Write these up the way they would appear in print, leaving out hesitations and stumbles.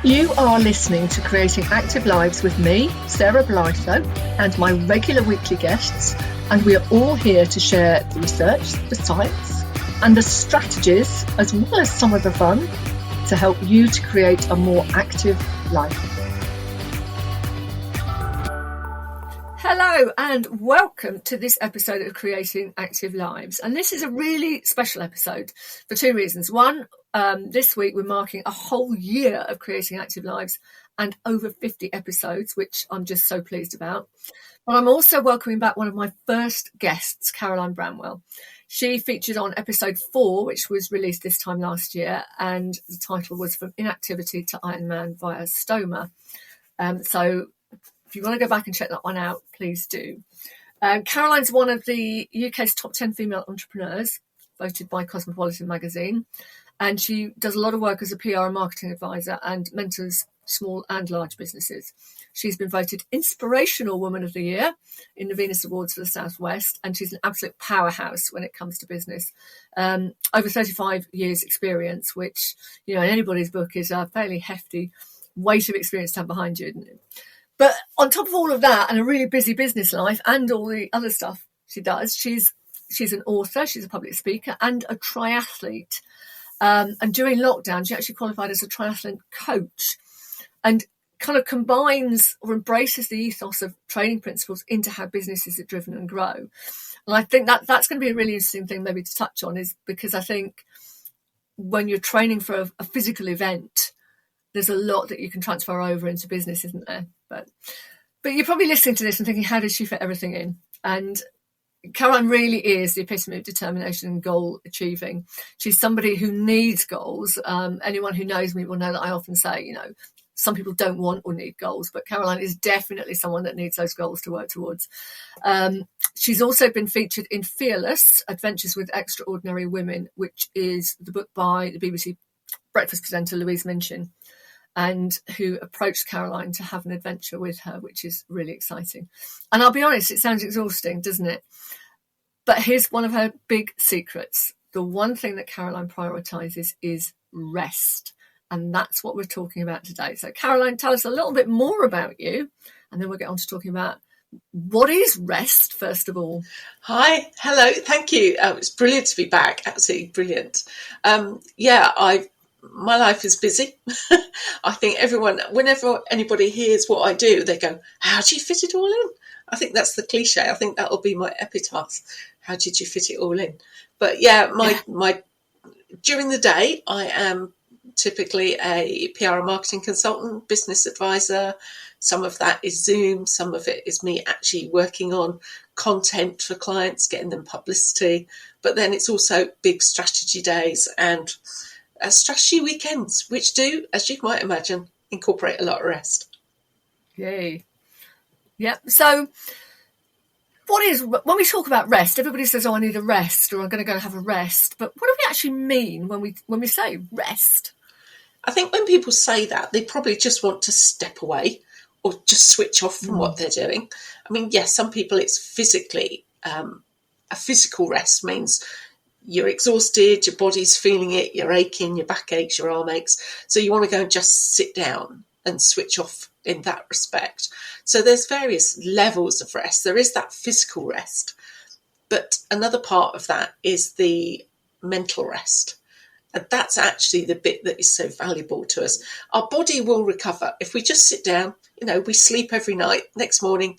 You are listening to Creating Active Lives with me, Sarah Blytho, and my regular weekly guests, and we are all here to share the research, the science, and the strategies, as well as some of the fun, to help you to create a more active life. Hello and welcome to this episode of Creating Active Lives. And this is a really special episode for two reasons. One, this week we're marking a whole year of Creating Active Lives and over 50 episodes, which I'm just so pleased about. But I'm also welcoming back one of my first guests, Caroline Bramwell. She featured on episode 4, which was released this time last year, and the title was From Inactivity to Ironman via Stoma. So if you want to go back and check that one out, please do. Caroline's one of the UK's top 10 female entrepreneurs, voted by Cosmopolitan Magazine. And she does a lot of work as a PR and marketing advisor and mentors small and large businesses. She's been voted Inspirational Woman of the Year in the Venus Awards for the Southwest, and she's an absolute powerhouse when it comes to business. Over 35 years experience, which, you know, in anybody's book is a fairly hefty weight of experience to have behind you, isn't it? But on top of all of that and a really busy business life and all the other stuff she does, she's an author, she's a public speaker and a triathlete. And during lockdown, she actually qualified as a triathlon coach and kind of combines or embraces the ethos of training principles into how businesses are driven and grow. And I think that's going to be a really interesting thing maybe to touch on, is because I think when you're training for a physical event, there's a lot that you can transfer over into business, isn't there? But you're probably listening to this and thinking, how does she fit everything in? And Caroline really is the epitome of determination and goal achieving. She's somebody who needs goals. Anyone who knows me will know that I often say, you know, some people don't want or need goals, but Caroline is definitely someone that needs those goals to work towards. She's also been featured in Fearless, Adventures with Extraordinary Women, which is the book by the BBC breakfast presenter Louise Minchin, and who approached Caroline to have an adventure with her, which is really exciting. And I'll be honest, it sounds exhausting, doesn't it? But here's one of her big secrets. The one thing that Caroline prioritises is rest. And that's what we're talking about today. So Caroline, tell us a little bit more about you, and then we'll get on to talking about what is rest, first of all. Hi, hello, thank you. It's brilliant to be back, absolutely brilliant. My life is busy. I think everyone, whenever anybody hears what I do, they go, how do you fit it all in? I think that's the cliche. I think that'll be my epitaph. How did you fit it all in? But yeah, my during the day, I am typically a PR and marketing consultant, business advisor. Some of that is Zoom. Some of it is me actually working on content for clients, getting them publicity. But then it's also big strategy days and strategy weekends, which do, as you might imagine, incorporate a lot of rest. Yay. Yep. So when we talk about rest, everybody says, oh, I need a rest, or I'm going to go and have a rest. But what do we actually mean when we say rest? I think when people say that, they probably just want to step away or just switch off from what they're doing. I mean, yes, some people it's physically, a physical rest means you're exhausted, your body's feeling it, you're aching, your back aches, your arm aches. So you want to go and just sit down and switch off in that respect. So there's various levels of rest. There is that physical rest, but another part of that is the mental rest. And that's actually the bit that is so valuable to us. Our body will recover. If we just sit down, you know, we sleep every night. Next morning,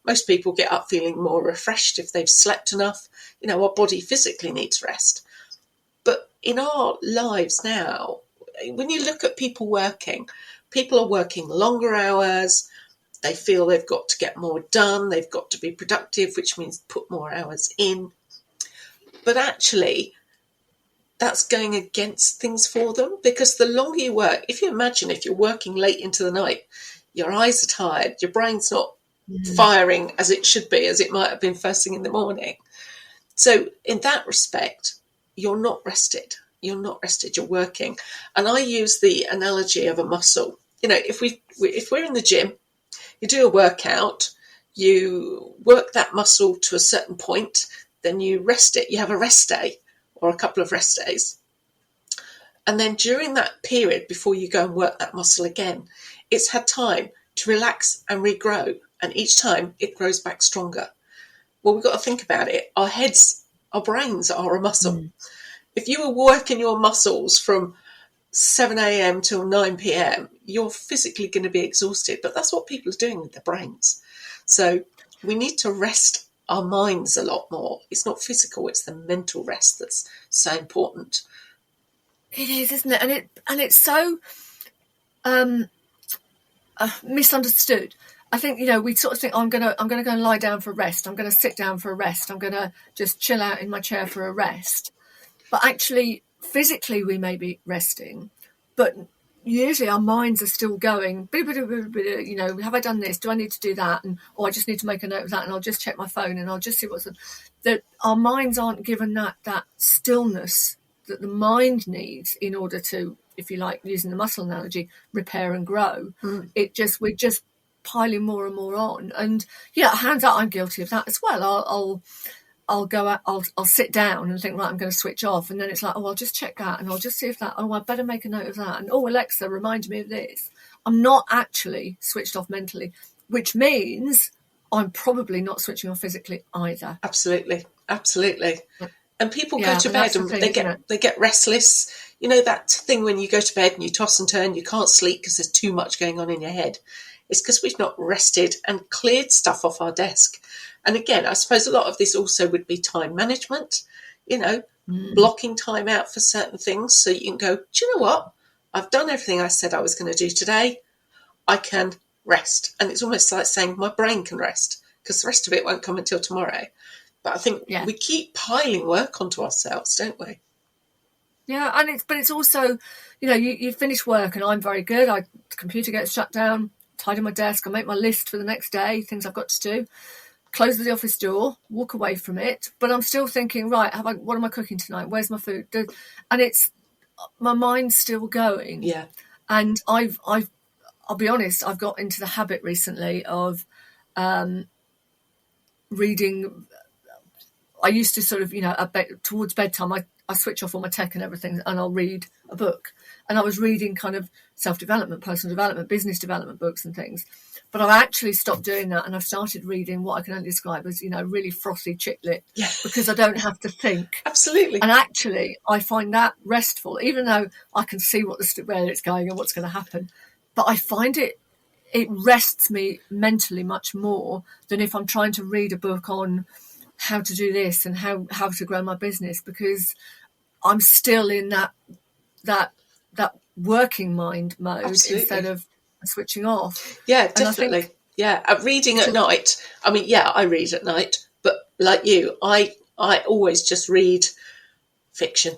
most people get up feeling more refreshed if they've slept enough. You know, our body physically needs rest. But in our lives now, when you look at people are working longer hours. They feel they've got to get more done. They've got to be productive, which means put more hours in. But actually, that's going against things for them, because the longer you work, if you imagine if you're working late into the night, your eyes are tired, your brain's not firing as it should be, as it might have been first thing in the morning. So in that respect, you're not rested. You're working. And I use the analogy of a muscle. You know, if we're in the gym, you do a workout, you work that muscle to a certain point, then you rest it. You have a rest day or a couple of rest days. And then during that period, before you go and work that muscle again, it's had time to relax and regrow. And each time it grows back stronger. Well, we've got to think about it. Our brains are a muscle. If you were working your muscles from 7 a.m. till 9 p.m., you're physically going to be exhausted. But that's what people are doing with their brains. So we need to rest our minds a lot more. It's not physical, it's the mental rest that's so important. It is, isn't it? And it's so misunderstood. I think, we sort of think, I'm gonna go and lie down for a rest. I'm gonna sit down for a rest. I'm gonna just chill out in my chair for a rest. But actually, physically, we may be resting, but usually our minds are still going, have I done this? Do I need to do that? And I just need to make a note of that, and I'll just check my phone, and I'll just see that our minds aren't given that stillness that the mind needs in order to, if you like, using the muscle analogy, repair and grow. We're just piling more and more on. And hands out, I'm guilty of that as well. I'll go out, I'll sit down and think, right, I'm going to switch off. And then it's like, I'll just check that, and I'll just see if that, I better make a note of that. And Alexa, remind me of this. I'm not actually switched off mentally, which means I'm probably not switching off physically either. Absolutely. And people go to bed and they get restless. You know that thing when you go to bed and you toss and turn, you can't sleep because there's too much going on in your head. It's because we've not rested and cleared stuff off our desk. And again, I suppose a lot of this also would be time management, blocking time out for certain things so you can go, do you know what? I've done everything I said I was going to do today. I can rest. And it's almost like saying my brain can rest because the rest of it won't come until tomorrow. But I think we keep piling work onto ourselves, don't we? Yeah, but it's also, you finish work and I'm very good. The computer gets shut down, tidy my desk, I make my list for the next day, things I've got to do, close the office door, walk away from it. But I'm still thinking, right, what am I cooking tonight? Where's my food? And it's, my mind's still going. Yeah. And I'll be honest, I've got into the habit recently of reading. I used to sort of, towards bedtime, I switch off all my tech and everything and I'll read a book. And I was reading kind of self-development, personal development, business development books and things. But I've actually stopped doing that and I've started reading what I can only describe as, really frothy chick lit, because I don't have to think. Absolutely. And actually, I find that restful, even though I can see where it's going and what's going to happen. But I find it rests me mentally much more than if I'm trying to read a book on how to do this and how to grow my business, because I'm still in that working mind mode. Absolutely. Instead of switching off. Yeah, definitely. Reading at night. I mean, I read at night, but like you, I always just read fiction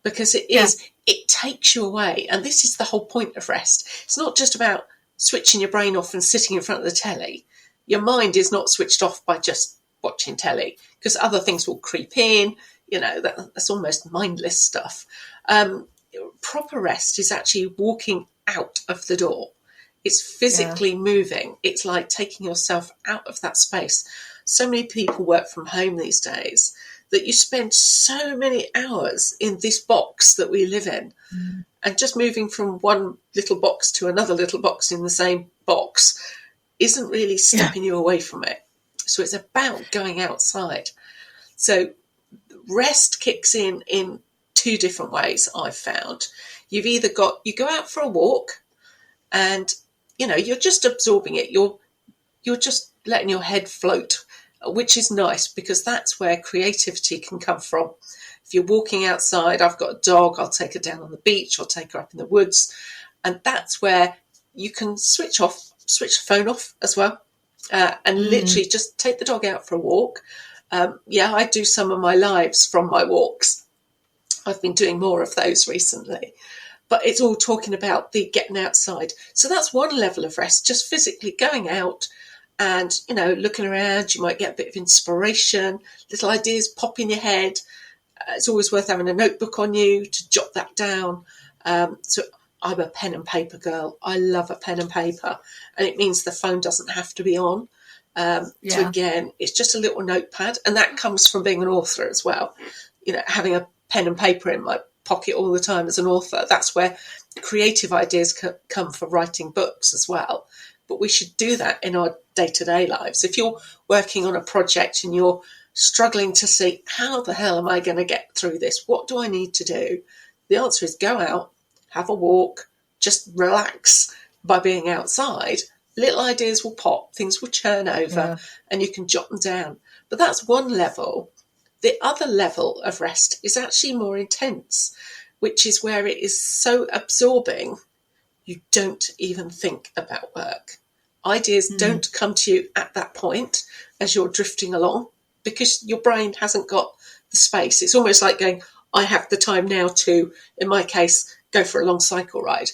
because it takes you away. And this is the whole point of rest. It's not just about switching your brain off and sitting in front of the telly. Your mind is not switched off by just watching telly, because other things will creep in. That's almost mindless stuff. Proper rest is actually walking out of the door. It's physically moving. It's like taking yourself out of that space. So many people work from home these days that you spend so many hours in this box that we live in, and just moving from one little box to another little box in the same box isn't really stepping you away from it. So it's about going outside. So rest kicks in two different ways, I've found. You go out for a walk and, you're just absorbing it. You're just letting your head float, which is nice because that's where creativity can come from. If you're walking outside, I've got a dog, I'll take her down on the beach, I'll take her up in the woods. And that's where you can switch the phone off as well. And literally just take the dog out for a walk. I do some of my lives from my walks. I've been doing more of those recently. But it's all talking about the getting outside. So that's one level of rest, just physically going out and, looking around. You might get a bit of inspiration, little ideas pop in your head. It's always worth having a notebook on you to jot that down. So I'm a pen and paper girl. I love a pen and paper. And it means the phone doesn't have to be on. So again, it's just a little notepad. And that comes from being an author as well. Having a pen and paper in my pocket all the time as an author. That's where creative ideas come for writing books as well. But we should do that in our day-to-day lives. If you're working on a project and you're struggling to see, how the hell am I going to get through this? What do I need to do? The answer is go out, have a walk, just relax by being outside. Little ideas will pop, things will churn over, and you can jot them down. But that's one level. The other level of rest is actually more intense, which is where it is so absorbing you don't even think about work. Ideas don't come to you at that point as you're drifting along because your brain hasn't got the space. It's almost like going, I have the time now to, in my case, go for a long cycle ride.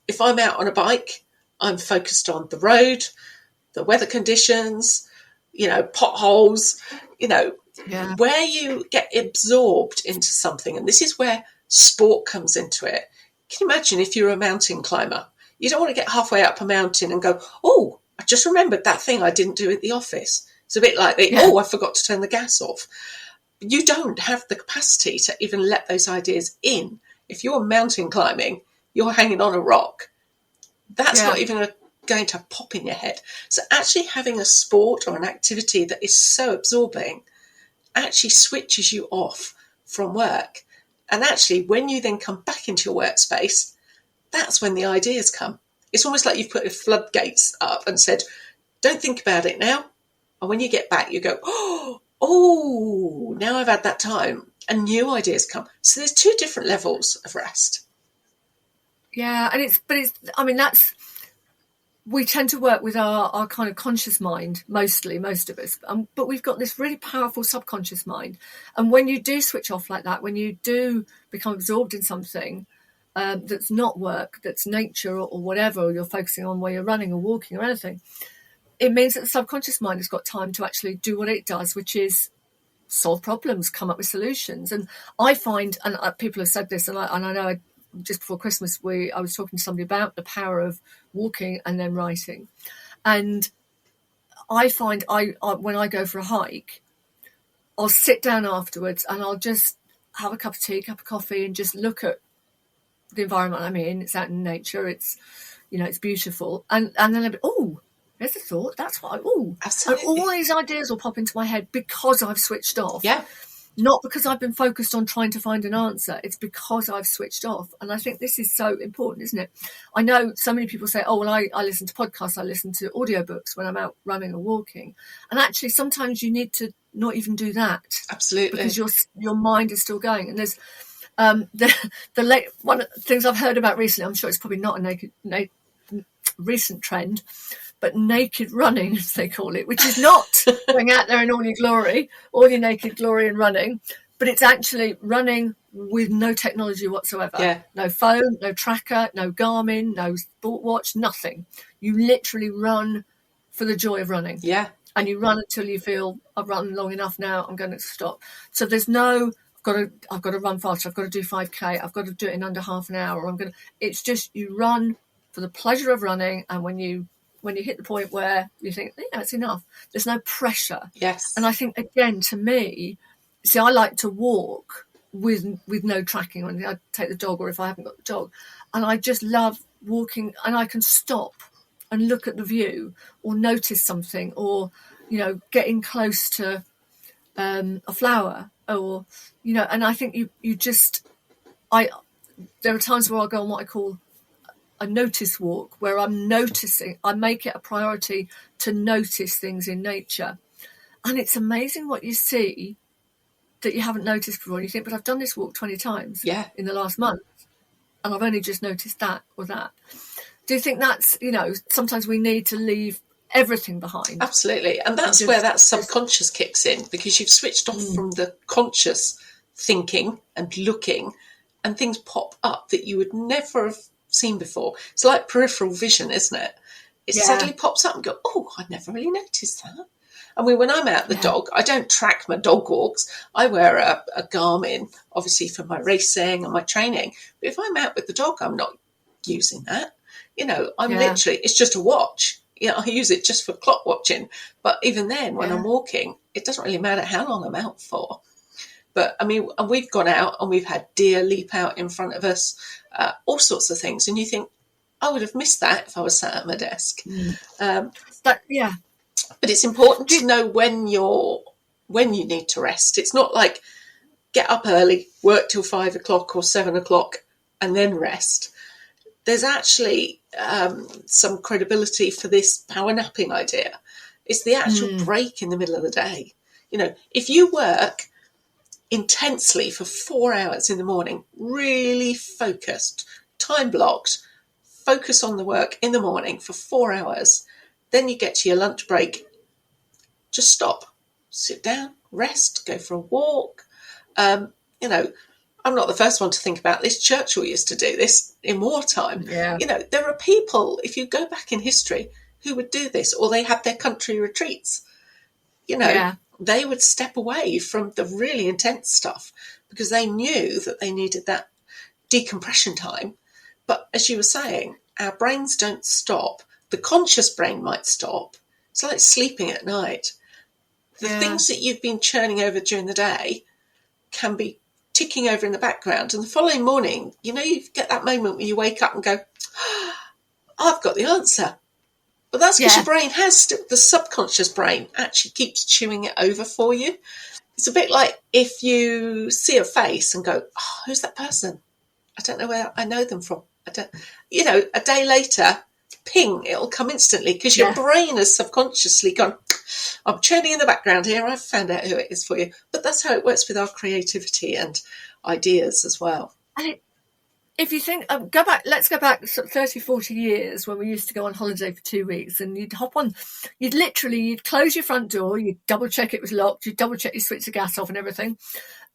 If I'm out on a bike, I'm focused on the road, the weather conditions, potholes, where you get absorbed into something. And this is where sport comes into it. Can you imagine if you're a mountain climber? You don't want to get halfway up a mountain and go, oh, I just remembered that thing I didn't do at the office. It's a bit like, I forgot to turn the gas off. You don't have the capacity to even let those ideas in. If you're mountain climbing, you're hanging on a rock. That's not even going to pop in your head. So actually having a sport or an activity that is so absorbing actually switches you off from work. And actually, when you then come back into your workspace, that's when the ideas come. It's almost like you've put the floodgates up and said, don't think about it now. And when you get back, you go, oh, now I've had that time. And new ideas come. So there's two different levels of rest. Yeah, we tend to work with our kind of conscious mind, most of us, but we've got this really powerful subconscious mind. And when you do switch off like that, when you do become absorbed in something that's not work, that's nature or whatever, or you're focusing on where you're running or walking or anything, it means that the subconscious mind has got time to actually do what it does, which is solve problems, come up with solutions. And I find, and people have said this, and I know just before Christmas, I was talking to somebody about the power of walking and then writing. And I find when I go for a hike, I'll sit down afterwards and I'll just have a cup of tea, cup of coffee, and just look at the environment I'm in. It's out in nature. It's, it's beautiful. And then I'll be, there's a thought. That's what absolutely. And all these ideas will pop into my head because I've switched off. Yeah. Not because I've been focused on trying to find an answer. It's because I've switched off. And I think this is so important, isn't it? I know so many people say, I listen to podcasts, I listen to audiobooks when I'm out running or walking. And actually, sometimes you need to not even do that. Absolutely. Because your mind is still going. And there's one of the things I've heard about recently, I'm sure it's probably not a recent trend, but naked running, as they call it, which is not going out there in all your naked glory and running, but it's actually running with no technology whatsoever. Yeah. No phone, no tracker, no Garmin, no sport watch, nothing. You literally run for the joy of running. Yeah. And you run until you feel, I've run long enough now, I'm going to stop. So there's no, I've got to run faster, I've got to do 5K, I've got to do it in under half an hour. It's just you run for the pleasure of running, and when you hit the point where you think, it's enough, there's no pressure. Yes. And I think, again, to me, I like to walk with no tracking on. I take the dog, or if I haven't got the dog, and I just love walking, and I can stop and look at the view or notice something, or, getting close to a flower, or, and I think there are times where I'll go on what I call a notice walk, where I'm noticing, I make it a priority to notice things in nature. And it's amazing what you see that you haven't noticed before. And you think, but I've done this walk 20 times in the last month, and I've only just noticed that or that. Do you think that's, sometimes we need to leave everything behind? Absolutely. And that's where that subconscious kicks in, because you've switched off from the conscious thinking and looking, and things pop up that you would never have seen before. It's like peripheral vision, isn't it? It suddenly pops up and go, I never really noticed that. I mean, when I'm out the dog, I don't track my dog walks. I wear a Garmin, obviously, for my racing and my training. But if I'm out with the dog, I'm not using that. I'm literally, it's just a watch. I use it just for clock watching. But even then, when I'm walking, it doesn't really matter how long I'm out for. But I mean, and we've gone out and we've had deer leap out in front of us, all sorts of things. And you think, I would have missed that if I was sat at my desk. But it's important to know when you need to rest. It's not like get up early, work till 5 o'clock or 7 o'clock and then rest. There's actually some credibility for this power napping idea. It's the actual break in the middle of the day. You know, if you work intensely for 4 hours in the morning, really focused, time blocked, focus on the work in the morning for 4 hours, then you get to your lunch break, just stop, sit down, rest, go for a walk. You know, I'm not the first one to think about this. Churchill used to do this in wartime. Yeah. You know, there are people, if you go back in history, who would do this, or they had their country retreats. You know, they would step away from the really intense stuff because they knew that they needed that decompression time. But as you were saying, our brains don't stop. The conscious brain might stop. It's like sleeping at night. The things that you've been churning over during the day can be ticking over in the background. And the following morning, you know, you get that moment where you wake up and go, oh, I've got the answer. But that's because your brain has the subconscious brain actually keeps chewing it over for you. It's a bit like if you see a face and go, oh, who's that person? I don't know where I know them from. I don't, you know, a day later, ping, it'll come instantly because your brain has subconsciously gone, I'm churning in the background here. I've found out who it is for you. But that's how it works with our creativity and ideas as well. And if you think, let's go back sort of 30, 40 years when we used to go on holiday for 2 weeks and you'd hop on, you'd close your front door, you'd double check it was locked, you'd double check you switch the gas off and everything.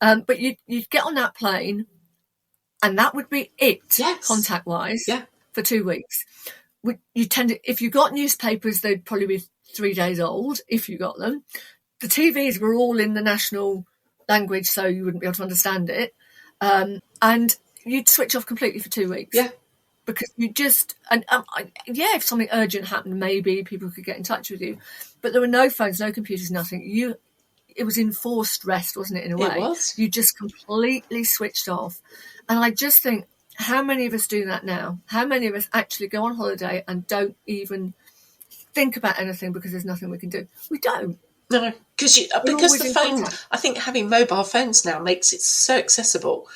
But you'd get on that plane and that would be it, contact wise, for 2 weeks. If you got newspapers, they'd probably be 3 days old if you got them. The TVs were all in the national language, so you wouldn't be able to understand it. And you'd switch off completely for 2 weeks. Yeah. Because you just, if something urgent happened, maybe people could get in touch with you. But there were no phones, no computers, nothing. It was enforced rest, wasn't it, in a way? It was. You just completely switched off. And I just think, how many of us do that now? How many of us actually go on holiday and don't even think about anything because there's nothing we can do? We don't. No, because the phone, contact. I think having mobile phones now makes it so accessible.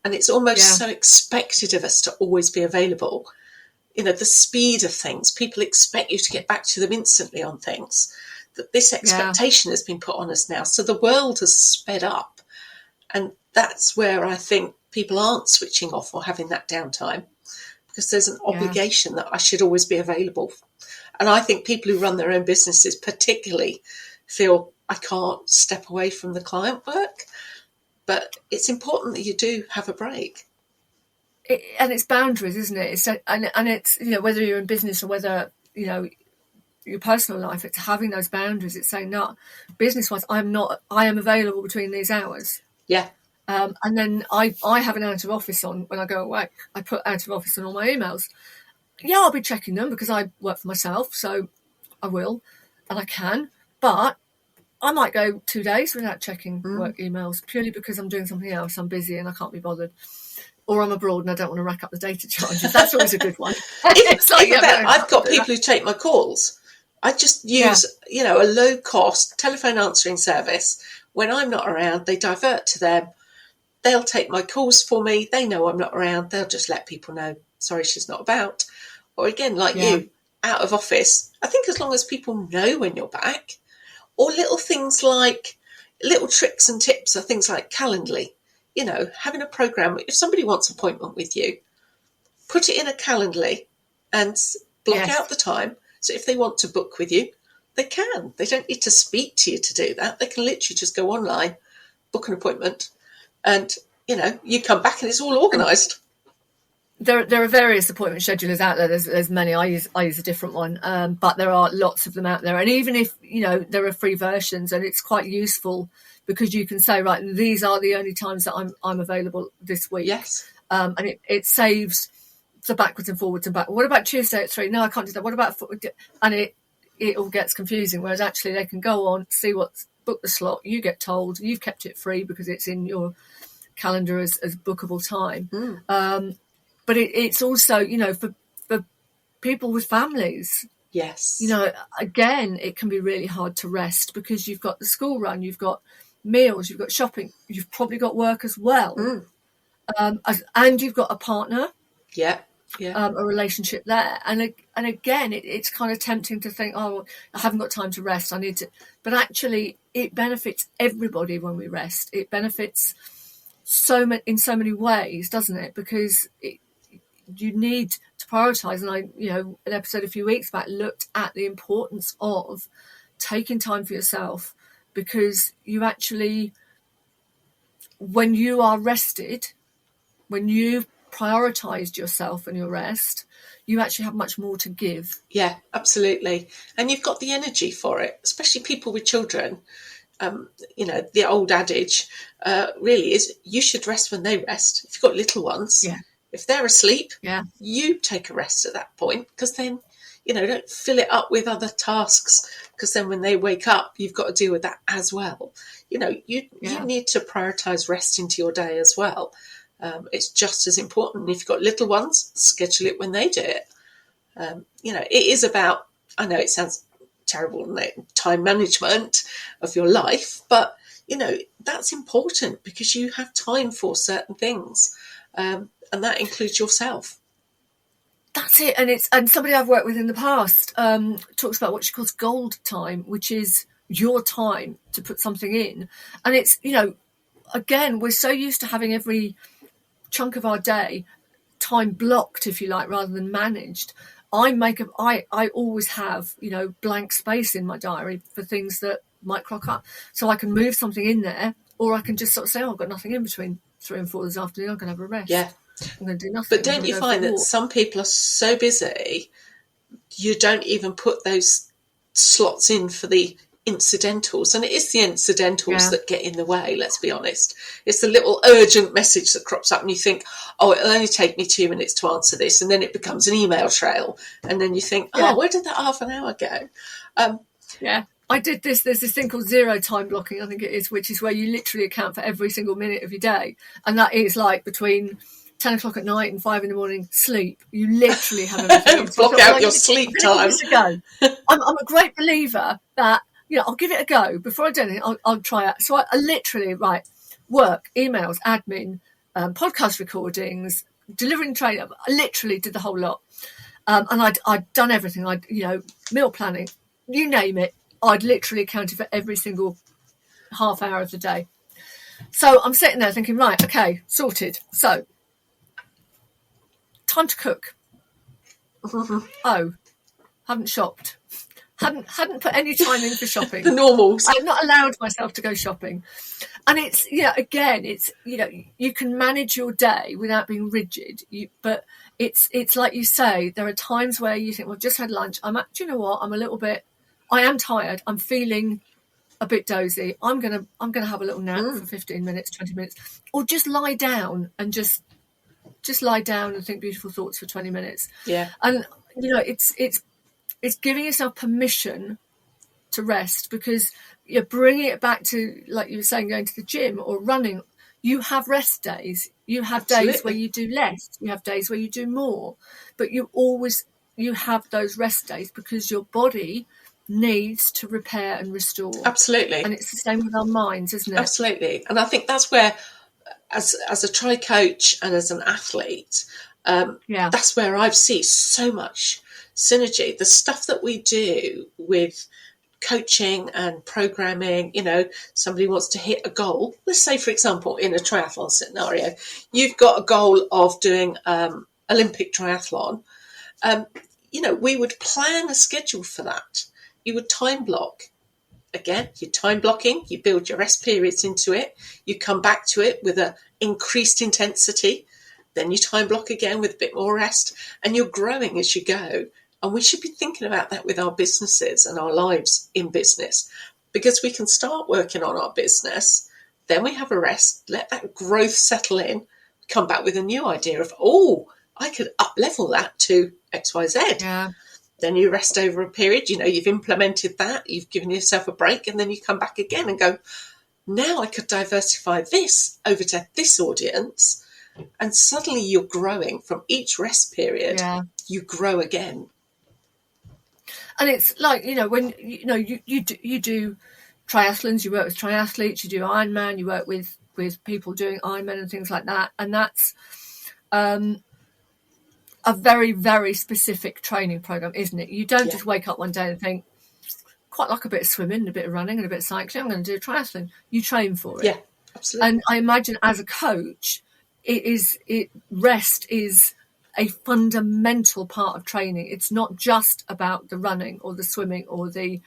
And it's almost so expected of us to always be available. You know, the speed of things, people expect you to get back to them instantly on things. That this expectation has been put on us now. So the world has sped up. And that's where I think people aren't switching off or having that downtime, because there's an obligation that I should always be available. And I think people who run their own businesses particularly feel I can't step away from the client work. But it's important that you do have a break. And it's boundaries, isn't it? And it's, you know, whether you're in business or whether, you know, your personal life, it's having those boundaries. It's saying, no, business-wise, I am available between these hours. Yeah. And then I have an out of office on when I go away. I put out of office on all my emails. Yeah, I'll be checking them because I work for myself, so I will and I can. But I might go 2 days without checking work emails purely because I'm doing something else. I'm busy and I can't be bothered. Or I'm abroad and I don't want to rack up the data charges. That's always a good one. I've got people who take my calls. I just use, you know, a low-cost telephone answering service. When I'm not around, they divert to them. They'll take my calls for me. They know I'm not around. They'll just let people know, sorry, she's not about. Or again, like you, out of office. I think as long as people know when you're back, or little things like little tricks and tips are things like Calendly. You know, having a program, if somebody wants an appointment with you, put it in a Calendly and block out the time. So if they want to book with you, they can. They don't need to speak to you to do that. They can literally just go online, book an appointment, and, you know, you come back and it's all organised. There are various appointment schedulers out there. There's many. I use a different one, but there are lots of them out there. And even if, you know, there are free versions, and it's quite useful because you can say, right, these are the only times that I'm available this week. Yes. And it saves the backwards and forwards and back. What about Tuesday at 3? No, I can't do that. What about, and it all gets confusing. Whereas actually they can go on, see what's book the slot, you get told, you've kept it free because it's in your calendar as bookable time. But it's also, you know, for people with families. Yes. You know, again, it can be really hard to rest because you've got the school run, you've got meals, you've got shopping, you've probably got work as well. And you've got a partner. Yeah. A relationship there. And again, it's kind of tempting to think, oh, I haven't got time to rest. I need to. But actually, it benefits everybody when we rest. It benefits in so many ways, doesn't it? Because you need to prioritise. And an episode a few weeks back looked at the importance of taking time for yourself, because you actually, when you are rested, when you've prioritised yourself and your rest, you actually have much more to give. Yeah, absolutely. And you've got the energy for it, especially people with children. The old adage really is you should rest when they rest. If you've got little ones, if they're asleep, you take a rest at that point, because then, don't fill it up with other tasks, because then when they wake up, you've got to deal with that as well. You need to prioritise rest into your day as well. It's just as important. If you've got little ones, schedule it when they do it. It is about, I know it sounds terrible, time management of your life, but, that's important because you have time for certain things. And that includes yourself. That's it. And somebody I've worked with in the past talks about what she calls gold time, which is your time to put something in. And it's, again, we're so used to having every chunk of our day time blocked, if you like, rather than managed. I always have, blank space in my diary for things that might crock up, so I can move something in there, or I can just sort of say, I've got nothing in between 3 and 4 this afternoon, I'm going to have a rest. I'm going to do nothing. But don't you find that some people are so busy, you don't even put those slots in for the incidentals? And it is the incidentals that get in the way, let's be honest. It's the little urgent message that crops up and you think, oh, it'll only take me 2 minutes to answer this, and then it becomes an email trail, and then you think, where did that half an hour go? I did this. There's this thing called zero time blocking, I think it is, which is where you literally account for every single minute of your day, and that is like between 10 o'clock at night and 5 in the morning, sleep. You literally have everything. Block out your sleep time. I'm a great believer that, I'll give it a go. Before I do anything, I'll try it. So I literally, work, emails, admin, podcast recordings, delivering training. I literally did the whole lot. And I'd done everything. Meal planning, you name it. I'd literally accounted for every single half hour of the day. So I'm sitting there thinking, right, okay, sorted. So, time to cook. Oh, haven't shopped. Hadn't put any time in for shopping. The normals. I've not allowed myself to go shopping. And it's, again, it's, you can manage your day without being rigid. But it's like you say, there are times where you think, well, I've just had lunch. Do you know what? I am tired. I'm feeling a bit dozy. I'm gonna have a little nap for 15 minutes, 20 minutes, or just lie down and just lie down and think beautiful thoughts for 20 minutes. Yeah. And it's giving yourself permission to rest, because you're bringing it back to, like you were saying, going to the gym or running. You have rest days. You have days where you do less. You have days where you do more. But you have those rest days because your body needs to repair and restore. Absolutely. And it's the same with our minds, isn't it? Absolutely. And I think that's where, as a tri coach and as an athlete, that's where I've seen so much synergy. The stuff that we do with coaching and programming, somebody wants to hit a goal. Let's say, for example, in a triathlon scenario, you've got a goal of doing Olympic triathlon. We would plan a schedule for that. You would time block. Again, you're time blocking, you build your rest periods into it, you come back to it with an increased intensity, then you time block again with a bit more rest, and you're growing as you go. And we should be thinking about that with our businesses and our lives in business, because we can start working on our business, then we have a rest, let that growth settle in, come back with a new idea of, I could up level that to XYZ. Yeah. then you rest over a period, you've implemented that, you've given yourself a break, and then you come back again and go, now I could diversify this over to this audience. And suddenly you're growing from each rest period. Yeah. You grow again. And it's like, when, you do triathlons, you work with triathletes, you do Ironman, you work with people doing Ironman and things like that. And that's a very, very specific training program, isn't it? You don't just wake up one day and think, quite like a bit of swimming, a bit of running and a bit of cycling, I'm going to do a triathlon. You train for it. Yeah, absolutely. And I imagine as a coach, rest is a fundamental part of training. It's not just about the running or the swimming or the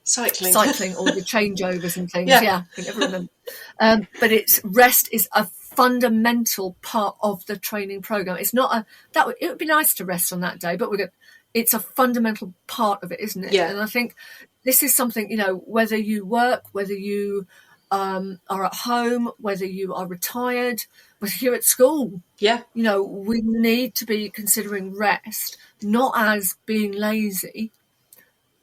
cycling or the changeovers and things. Yeah, I can never remember. But rest is a fundamental part of the training program. It's not it would be nice to rest on that day, but it's a fundamental part of it, isn't it? Yeah. And I think this is something, whether you work, whether you are at home, whether you are retired, whether you're at school. Yeah. We need to be considering rest, not as being lazy,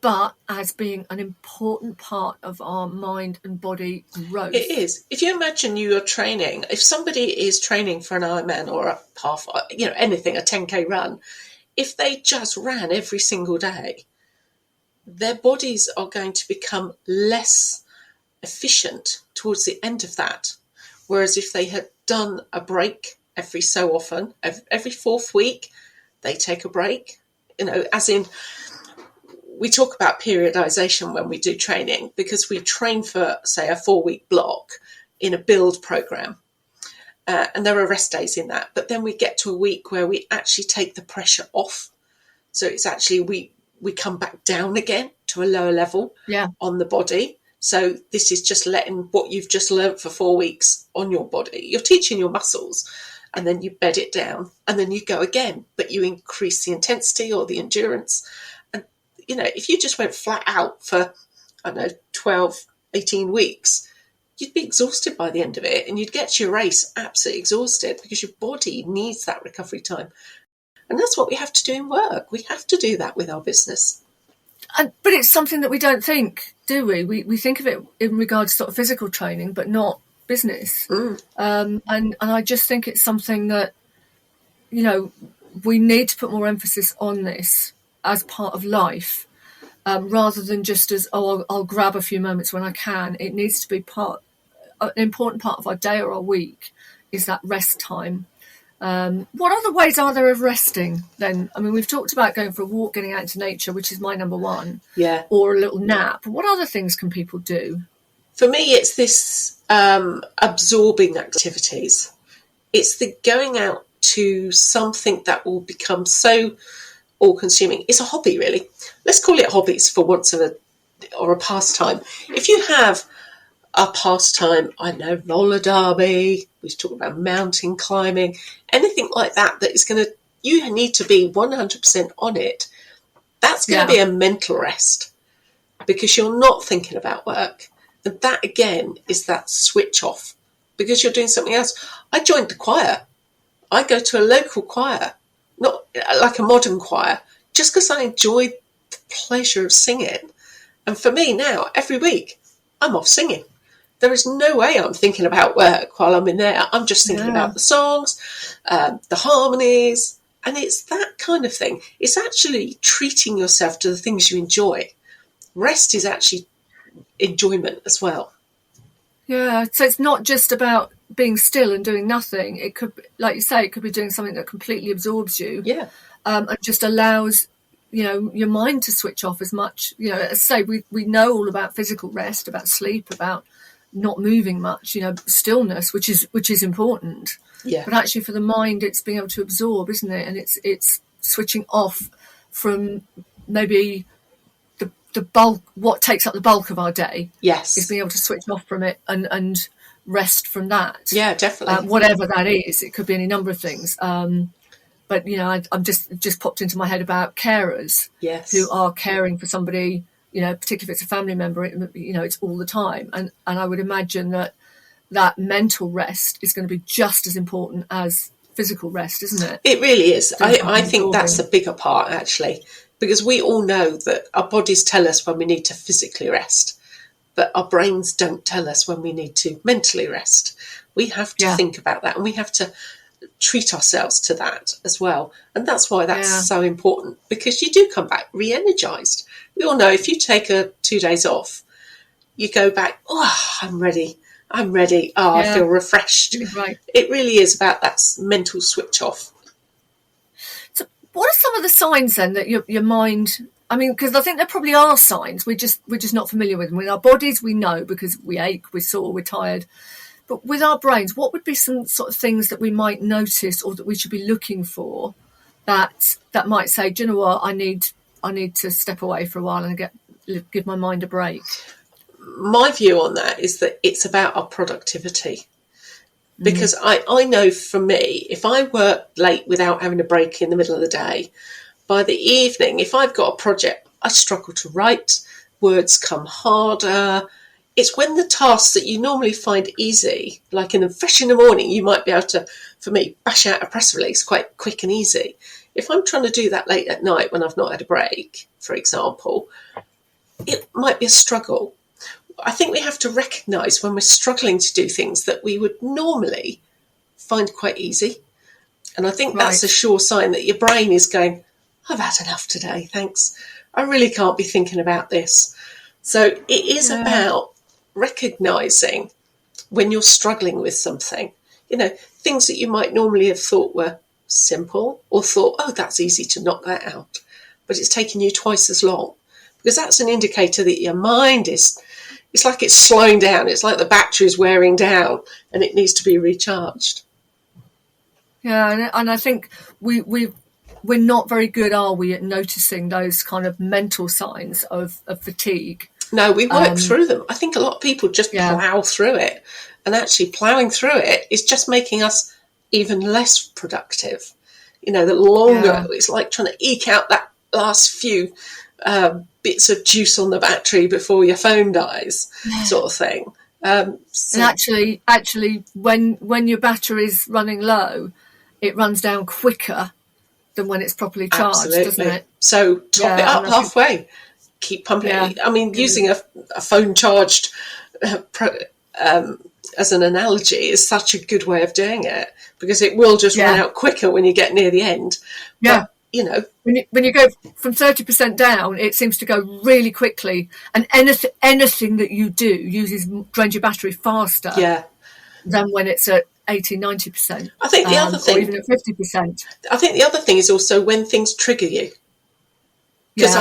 but as being an important part of our mind and body growth. It is. If you imagine you are training, if somebody is training for an Ironman or a half, anything, a 10K run, if they just ran every single day, their bodies are going to become less efficient towards the end of that. Whereas if they had done a break every so often, every fourth week, they take a break, as in, we talk about periodization when we do training, because we train for, say, a 4-week block in a build program. And there are rest days in that. But then we get to a week where we actually take the pressure off. So it's actually, we come back down again to a lower level on the body. So this is just letting what you've just learned for 4 weeks on your body. You're teaching your muscles, and then you bed it down, and then you go again, but you increase the intensity or the endurance. And, if you just went flat out for, 12, 18 weeks, you'd be exhausted by the end of it, and you'd get to your race absolutely exhausted because your body needs that recovery time. And that's what we have to do in work. We have to do that with our business. But it's something that we don't think, do we? We think of it in regards to sort of physical training, but not business. And I just think it's something that, we need to put more emphasis on this as part of life, rather than just as, I'll grab a few moments when I can. It needs to be an important part of our day or our week is that rest time. What other ways are there of resting then? I mean, we've talked about going for a walk, getting out into nature, which is my number one. Yeah. Or a little nap. What other things can people do? For me, it's this absorbing activities. It's the going out to something that will become so all-consuming. It's a hobby, really. Let's call it hobbies for once or a pastime. If you have a pastime, roller derby, we talk about mountain climbing, anything like that is going to, you need to be 100% on it. That's going to be a mental rest because you're not thinking about work. And that, again, is that switch off because you're doing something else. I joined the choir. I go to a local choir, not like a modern choir, just because I enjoy the pleasure of singing. And for me now, every week, I'm off singing. There is no way I'm thinking about work while I'm in there. I'm just thinking about the songs, the harmonies, and it's that kind of thing. It's actually treating yourself to the things you enjoy. Rest is actually enjoyment as well. Yeah, so it's not just about being still and doing nothing. It could, like you say, it could be doing something that completely absorbs you. Yeah. And just allows, your mind to switch off as much. As I say, we know all about physical rest, about sleep, about not moving much, stillness, which is important. Yeah. But actually for the mind, it's being able to absorb, isn't it? And it's switching off from maybe the bulk, what takes up the bulk of our day. Yes. Is being able to switch off from it and rest from that. Yeah, definitely. Whatever that is, it could be any number of things. But I'm just popped into my head about carers. Yes. Who are caring for somebody, particularly if it's a family member, it's all the time. And I would imagine that mental rest is going to be just as important as physical rest, isn't it? It really is. I think that's the bigger part, actually. because we all know that our bodies tell us when we need to physically rest, but our brains don't tell us when we need to mentally rest. We have to think about that, and we have to treat ourselves to that as well. And that's why that's so important, because you do come back re-energized. We all know if you take 2 days off, you go back, oh, I'm ready. Oh, I feel refreshed. Right. It really is about that mental switch off. So what are some of the signs then that your mind, I mean, because I think there probably are signs, we're just not familiar with them. With our bodies, we know because we ache, we're sore, we're tired. But with our brains, what would be some sort of things that we might notice or that we should be looking for that might say, do you know what, I need to step away for a while and give my mind a break? My view on that is that it's about our productivity. Because I know for me, if I work late without having a break in the middle of the day, by the evening, if I've got a project, I struggle to write, words come harder. It's when the tasks that you normally find easy, like fresh in the morning, you might be able to, for me, bash out a press release quite quick and easy. If I'm trying to do that late at night when I've not had a break, for example, it might be a struggle. I think we have to recognise when we're struggling to do things that we would normally find quite easy. And I think that's a sure sign that your brain is going, I've had enough today, thanks. I really can't be thinking about this. So it is about recognising when you're struggling with something. You know, things that you might normally have thought were simple or thought, oh, that's easy to knock that out. But it's taken you twice as long. Because that's an indicator that your mind it's like it's slowing down. It's like the battery is wearing down and it needs to be recharged. Yeah, and I think we're not very good, are we, at noticing those kind of mental signs of fatigue. No, we work through them. I think a lot of people just plough through it. And actually ploughing through it is just making us even less productive. You know, the longer, it's like trying to eke out that last few bits of juice on the battery before your phone dies, sort of thing. And actually, when your battery is running low, it runs down quicker than when it's properly charged, doesn't it? So top it up halfway. Keep pumping it. I mean, using a phone charged as an analogy is such a good way of doing it, because it will just run out quicker when you get near the end. But, you know, when you go from 30% down, it seems to go really quickly, and anything that you do drains your battery faster than when it's at 80-90%. I think the other thing, or even at 50%. I think the other thing is also when things trigger you, because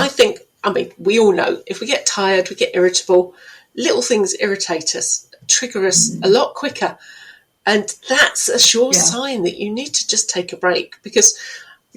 I mean, we all know if we get tired, we get irritable. Little things irritate us, trigger us a lot quicker, and that's a sure sign that you need to just take a break. Because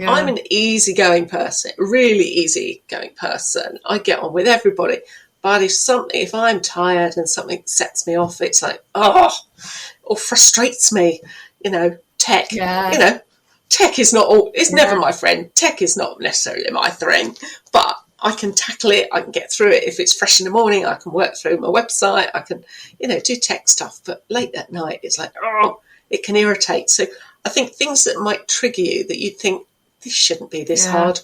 I'm an easygoing person, really easygoing person. I get on with everybody. But if I'm tired and something sets me off, it's like, or frustrates me, you know, tech, you know, tech is it's never my friend. Tech is not necessarily my thing, but I can tackle it. I can get through it. If it's fresh in the morning, I can work through my website. I can, you know, do tech stuff. But late at night, it's like, it can irritate. So I think things that might trigger you that you think, this shouldn't be this hard,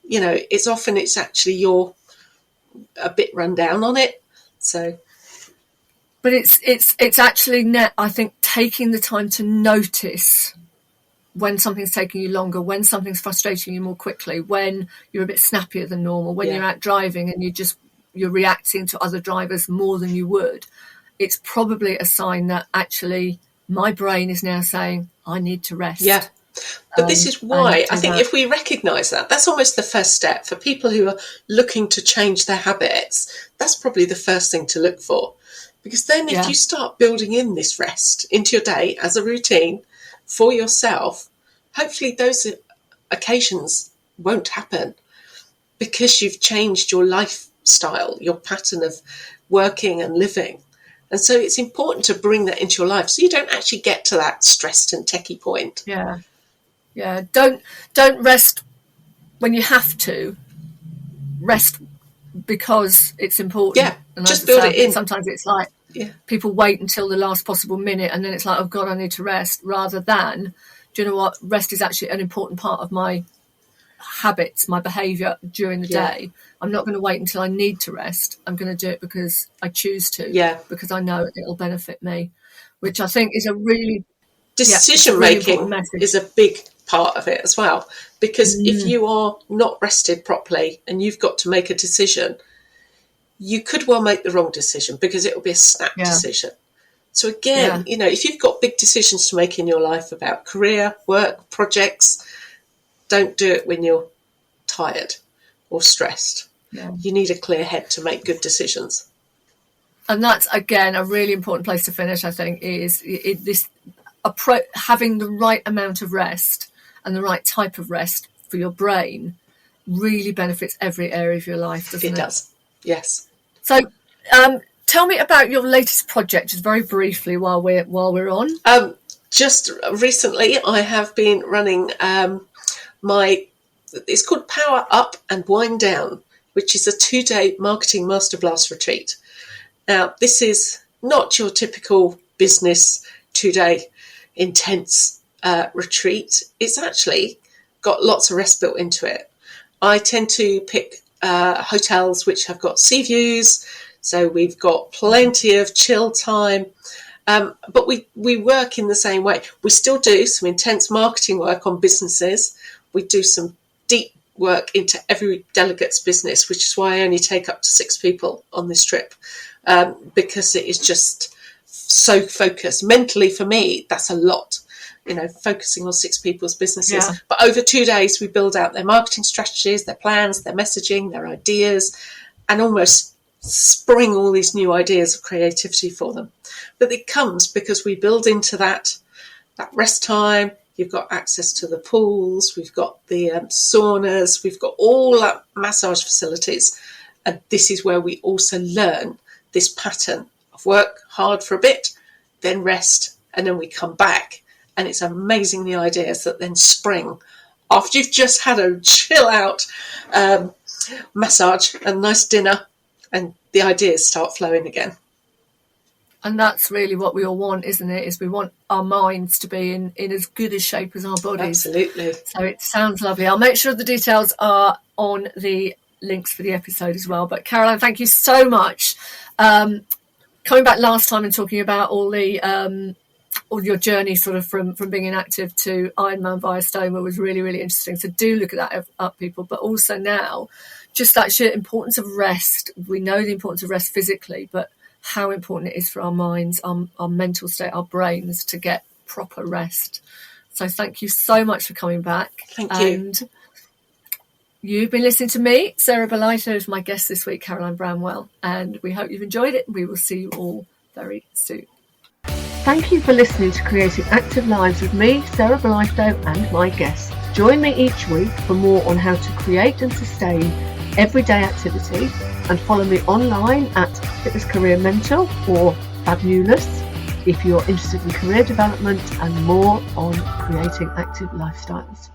you know, it's actually you're a bit run down on it. So, but it's actually I think taking the time to notice when something's taking you longer, when something's frustrating you more quickly, when you're a bit snappier than normal, when you're out driving and you're reacting to other drivers more than you would. It's probably a sign that actually my brain is now saying I need to rest. Yeah. But this is why I think if we recognise that, that's almost the first step for people who are looking to change their habits. That's probably the first thing to look for, because then if you start building in this rest into your day as a routine for yourself, hopefully those occasions won't happen because you've changed your lifestyle, your pattern of working and living. And so it's important to bring that into your life so you don't actually get to that stressed and techie point. Yeah. Yeah, don't rest when you have to. Rest because it's important. Yeah, and just build it in. Sometimes it's like people wait until the last possible minute and then it's like, oh God, I need to rest, rather than, do you know what, rest is actually an important part of my habits, my behaviour during the day. I'm not going to wait until I need to rest. I'm going to do it because I choose to, because I know it'll benefit me, which I think is a really... Decision making is a big part of it as well, because if you are not rested properly and you've got to make a decision, you could well make the wrong decision because it will be a snap decision. So again, you know, if you've got big decisions to make in your life about career, work, projects, don't do it when you're tired or stressed. You need a clear head to make good decisions. And that's, again, a really important place to finish, I think, is having the right amount of rest and the right type of rest for your brain really benefits every area of your life, doesn't it? It does, yes. So tell me about your latest project, just very briefly, while we're on. Just recently, I have been running it's called Power Up and Wind Down, which is a 2-day marketing masterclass retreat. Now, this is not your typical business 2-day intense retreat. It's actually got lots of rest built into it. I tend to pick hotels which have got sea views, so we've got plenty of chill time. But we work in the same way. We still do some intense marketing work on businesses. We do some deep work into every delegate's business, which is why I only take up to 6 people on this trip, because it is just so focused. Mentally, for me, that's a lot, you know, focusing on 6 people's businesses. But over 2 days, we build out their marketing strategies, their plans, their messaging, their ideas, and almost spring all these new ideas of creativity for them. But it comes because we build into that rest time. You've got access to the pools, we've got the saunas, we've got all that massage facilities. And this is where we also learn this pattern of work hard for a bit, then rest, and then we come back. And it's amazing the ideas that then spring after you've just had a chill out massage and nice dinner, and the ideas start flowing again. And that's really what we all want, isn't it? Is we want our minds to be in as good a shape as our bodies. Absolutely. So it sounds lovely. I'll make sure the details are on the links for the episode as well. But Caroline, thank you so much. Coming back last time and talking about all your journey sort of from being inactive to Ironman via stoma was really, really interesting. So do look at that up, people. But also now, just that sheer importance of rest. We know the importance of rest physically, but how important it is for our minds, our mental state, our brains to get proper rest. So thank you so much for coming back. Thank you. And you've been listening to me, Sarah Belito, who's my guest this week, Caroline Bramwell, and we hope you've enjoyed it. We will see you all very soon. Thank you for listening to Creating Active Lives with me, Sarah Belito, and my guests. Join me each week for more on how to create and sustain everyday activity, and follow me online at Fitness Career Mentor or Fabulous if you're interested in career development and more on creating active lifestyles.